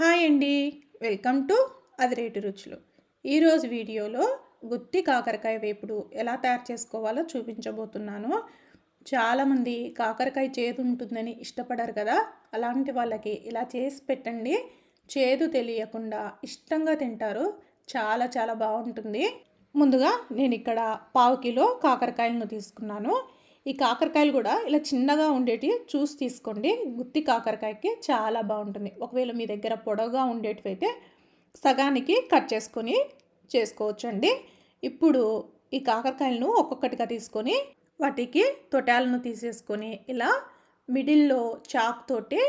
Hi అండి. Welcome to అదిరేటి రుచులు. ఈరోజు వీడియోలో గుత్తి కాకరకాయ వేపుడు ఎలా తయారు చేసుకోవాలో చూపించబోతున్నాను. చాలామంది కాకరకాయ చేదు ఉంటుందని ఇష్టపడరు కదా, అలాంటి వాళ్ళకి ఇలా చేసి పెట్టండి. చేదు తెలియకుండా ఇష్టంగా తింటారు. చాలా చాలా బాగుంటుంది. ముందుగా నేను ఇక్కడ 1/2 కిలో కాకరకాయలను తీసుకున్నాను. ఈ కాకరకాయలు కూడా ఇలా చిన్నగా ఉండేటివి చూసి తీసుకోండి. గుత్తి కాకరకాయకి చాలా బాగుంటుంది. ఒకవేళ మీ దగ్గర పొడవుగా ఉండేటివి అయితే సగానికి కట్ చేసుకొని చేసుకోవచ్చండి. ఇప్పుడు ఈ కాకరకాయలను ఒక్కొక్కటిగా తీసుకొని వాటికి తొటాలను తీసేసుకొని ఇలా మిడిల్లో చాక్ తోటి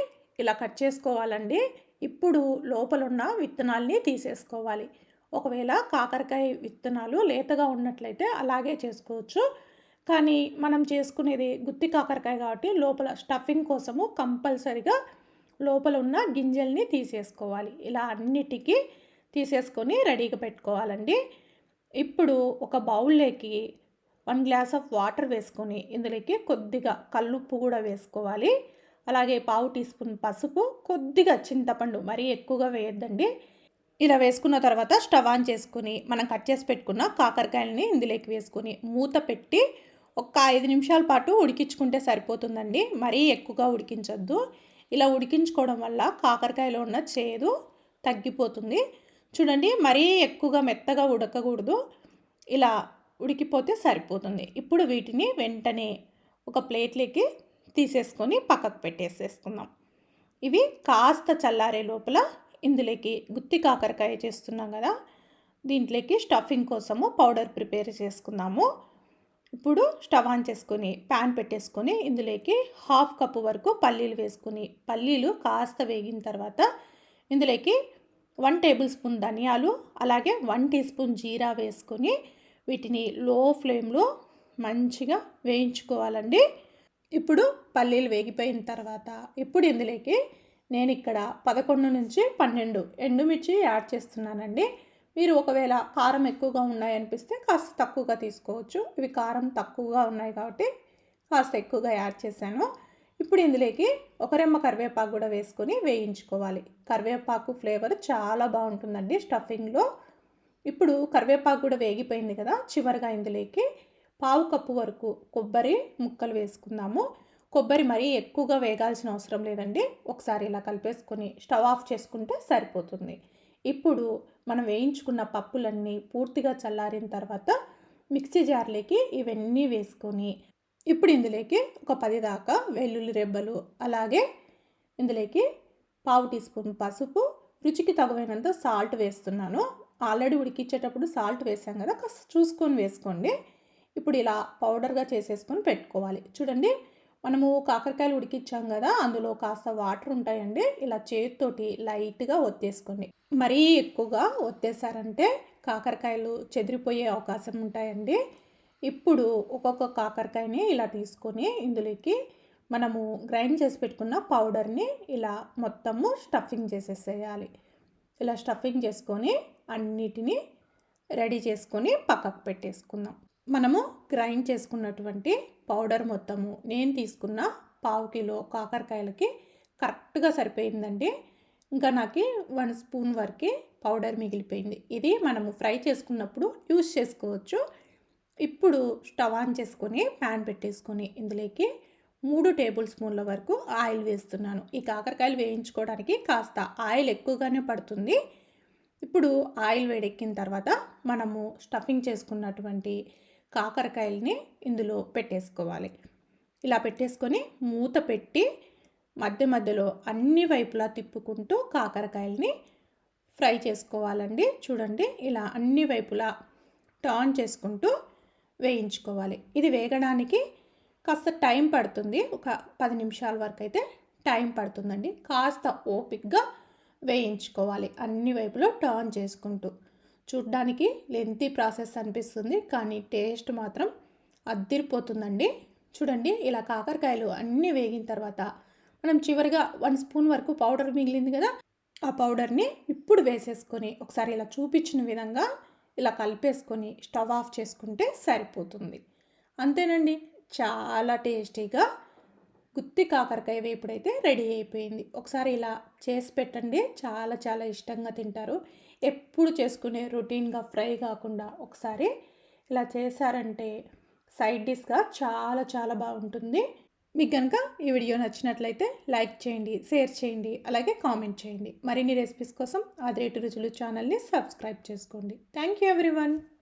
ఇలా కట్ చేసుకోవాలండి. ఇప్పుడు లోపల ఉన్న విత్తనాల్ని తీసేసుకోవాలి. ఒకవేళ కాకరకాయ విత్తనాలు లేతగా ఉన్నట్లయితే అలాగే చేసుకోవచ్చు. కానీ మనం చేసుకునేది గుత్తి కాకరకాయ కాబట్టి లోపల స్టఫింగ్ కోసము కంపల్సరిగా లోపల ఉన్న గింజల్ని తీసేసుకోవాలి. ఇలా అన్నిటికీ తీసేసుకొని రెడీగా పెట్టుకోవాలండి. ఇప్పుడు ఒక బౌల్లోకి 1 గ్లాస్ ఆఫ్ వాటర్ వేసుకొని ఇందులోకి కొద్దిగా కల్లుప్పు కూడా వేసుకోవాలి. అలాగే 1/2 టీ స్పూన్ పసుపు, కొద్దిగా చింతపండు, మరీ ఎక్కువగా వేయొద్దండి. ఇలా వేసుకున్న తర్వాత స్టవ్ ఆన్ చేసుకుని మనం కట్ చేసి పెట్టుకున్న కాకరకాయలని ఇందులోకి వేసుకొని మూత పెట్టి ఒక 5 నిమిషాల పాటు ఉడికించుకుంటే సరిపోతుందండి. మరీ ఎక్కువగా ఉడికించొద్దు. ఇలా ఉడికించుకోవడం వల్ల కాకరకాయలో ఉన్న చేదు తగ్గిపోతుంది. చూడండి, మరీ ఎక్కువగా మెత్తగా ఉడకకూడదు. ఇలా ఉడికిపోతే సరిపోతుంది. ఇప్పుడు వీటిని వెంటనే ఒక ప్లేట్లోకి తీసేసుకొని పక్కకు పెట్టేసేసుకుందాం. ఇవి కాస్త చల్లారే లోపల ఇందులోకి గుత్తి కాకరకాయ చేస్తున్నాం కదా, దీంట్లోకి స్టఫింగ్ కోసము పౌడర్ ప్రిపేర్ చేసుకుందాము. ఇప్పుడు స్టవ్ ఆన్ చేసుకొని ప్యాన్ పెట్టేసుకొని ఇందులోకి 1/2 కప్పు వరకు పల్లీలు వేసుకొని పల్లీలు కాస్త వేగిన తర్వాత ఇందులోకి 1 టేబుల్ స్పూన్ ధనియాలు, అలాగే 1 టీ స్పూన్ జీరా వేసుకొని వీటిని లో ఫ్లేమ్లో మంచిగా వేయించుకోవాలండి. ఇప్పుడు పల్లీలు వేగిపోయిన తర్వాత ఇప్పుడు ఇందులోకి నేను ఇక్కడ 11 నుంచి 12 ఎండుమిర్చి యాడ్ చేస్తున్నానండి. మీరు ఒకవేళ కారం ఎక్కువగా ఉన్నాయనిపిస్తే కాస్త తక్కువగా తీసుకోవచ్చు. ఇవి కారం తక్కువగా ఉన్నాయి కాబట్టి కాస్త ఎక్కువగా యాడ్ చేశాను. ఇప్పుడు ఇందులోకి ఒక రెమ్మ కరివేపాకు కూడా వేసుకొని వేయించుకోవాలి. కరివేపాకు ఫ్లేవర్ చాలా బాగుంటుందండి స్టఫింగ్లో. ఇప్పుడు కరివేపాకు కూడా వేగిపోయింది కదా, చివరిగా ఇందులోకి 1/2 కప్పు వరకు కొబ్బరి ముక్కలు వేసుకుందాము. కొబ్బరి మరీ ఎక్కువగా వేగాల్సిన అవసరం లేదండి. ఒకసారి ఇలా కలిపేసుకొని స్టవ్ ఆఫ్ చేసుకుంటే సరిపోతుంది. ఇప్పుడు మనం వేయించుకున్న పప్పులన్నీ పూర్తిగా చల్లారిన తర్వాత మిక్సీ జార్లోకి ఇవన్నీ వేసుకొని ఇప్పుడు ఇందులోకి ఒక 10 దాకా వెల్లుల్లి రెబ్బలు, అలాగే ఇందులోకి 1/2 టీ స్పూన్ పసుపు, రుచికి తగినంత సాల్ట్ వేస్తున్నాను. ఆల్రెడీ ఉడికించేటప్పుడు సాల్ట్ వేసాం కదా, కాస్త చూసుకొని వేసుకోండి. ఇప్పుడు ఇలా పౌడర్గా చేసేసుకొని పెట్టుకోవాలి. చూడండి, మనము కాకరకాయలు ఉడికించాం కదా, అందులో కాస్త వాటర్ ఉంటాయండి. ఇలా చేతితోటి లైట్గా ఒత్తేసుకోండి. మరీ ఎక్కువగా ఒత్తేసారంటే కాకరకాయలు చెదిరిపోయే అవకాశం ఉంటాయండి. ఇప్పుడు ఒక్కొక్క కాకరకాయని ఇలా తీసుకొని ఇందులోకి మనము గ్రైండ్ చేసి పెట్టుకున్న పౌడర్ని ఇలా మొత్తము స్టఫింగ్ చేసేసేయాలి. ఇలా స్టఫింగ్ చేసుకొని అన్నిటినీ రెడీ చేసుకొని పక్కకు పెట్టేసుకుందాం. మనము గ్రైండ్ చేసుకున్నటువంటి పౌడర్ మొత్తము నేను తీసుకున్న 1/2 కిలో కాకరకాయలకి కరెక్ట్గా సరిపోయిందండి. ఇంకా నాకు 1 స్పూన్ వరకు పౌడర్ మిగిలిపోయింది. ఇది మనము ఫ్రై చేసుకున్నప్పుడు యూస్ చేసుకోవచ్చు. ఇప్పుడు స్టవ్ ఆన్ చేసుకొని ప్యాన్ పెట్టేసుకొని ఇందులోకి 3 టేబుల్ స్పూన్ల వరకు ఆయిల్ వేస్తున్నాను. ఈ కాకరకాయలు వేయించుకోవడానికి కాస్త ఆయిల్ ఎక్కువగానే పడుతుంది. ఇప్పుడు ఆయిల్ వేడెక్కిన తర్వాత మనము స్టఫింగ్ చేసుకున్నటువంటి కాకరకాయలని ఇందులో పెట్టేసుకోవాలి. ఇలా పెట్టేసుకొని మూత పెట్టి మధ్య మధ్యలో అన్ని వైపులా తిప్పుకుంటూ కాకరకాయలని ఫ్రై చేసుకోవాలండి. చూడండి, ఇలా అన్ని వైపులా టర్న్ చేసుకుంటూ వేయించుకోవాలి. ఇది వేగడానికి కాస్త టైం పడుతుంది. ఒక 10 నిమిషాల వరకు అయితే టైం పడుతుందండి. కాస్త ఓపిక్గా వేయించుకోవాలి, అన్ని వైపులో టర్న్ చేసుకుంటూ. చూడ్డానికి లెంతీ ప్రాసెస్ అనిపిస్తుంది, కానీ టేస్ట్ మాత్రం అద్దిరిపోతుందండి. చూడండి, ఇలా కాకరకాయలు అన్నీ వేగిన తర్వాత మనం చివరిగా 1 స్పూన్ వరకు పౌడర్ మిగిలింది కదా, ఆ పౌడర్ని ఇప్పుడు వేసేసుకొని ఒకసారి ఇలా చూపించిన విధంగా ఇలా కలిపేసుకొని స్టవ్ ఆఫ్ చేసుకుంటే సరిపోతుంది. అంతేనండి, చాలా టేస్టీగా గుత్తి కాకరకాయ వేపుడైతే రెడీ అయిపోయింది. ఒకసారి ఇలా చేసి పెట్టండి, చాలా చాలా ఇష్టంగా తింటారు. ఎప్పుడు చేసుకునే రొటీన్గా ఫ్రై కాకుండా ఒకసారి ఇలా చేశారంటే సైడ్ డిష్గా చాలా చాలా బాగుంటుంది. మీకు కనుక ఈ వీడియో నచ్చినట్లయితే లైక్ చేయండి, షేర్ చేయండి, అలాగే కామెంట్ చేయండి. మరిన్ని రెసిపీస్ కోసం ఆదిరేటు రుచులు ఛానల్ని సబ్స్క్రైబ్ చేసుకోండి. Thank you everyone.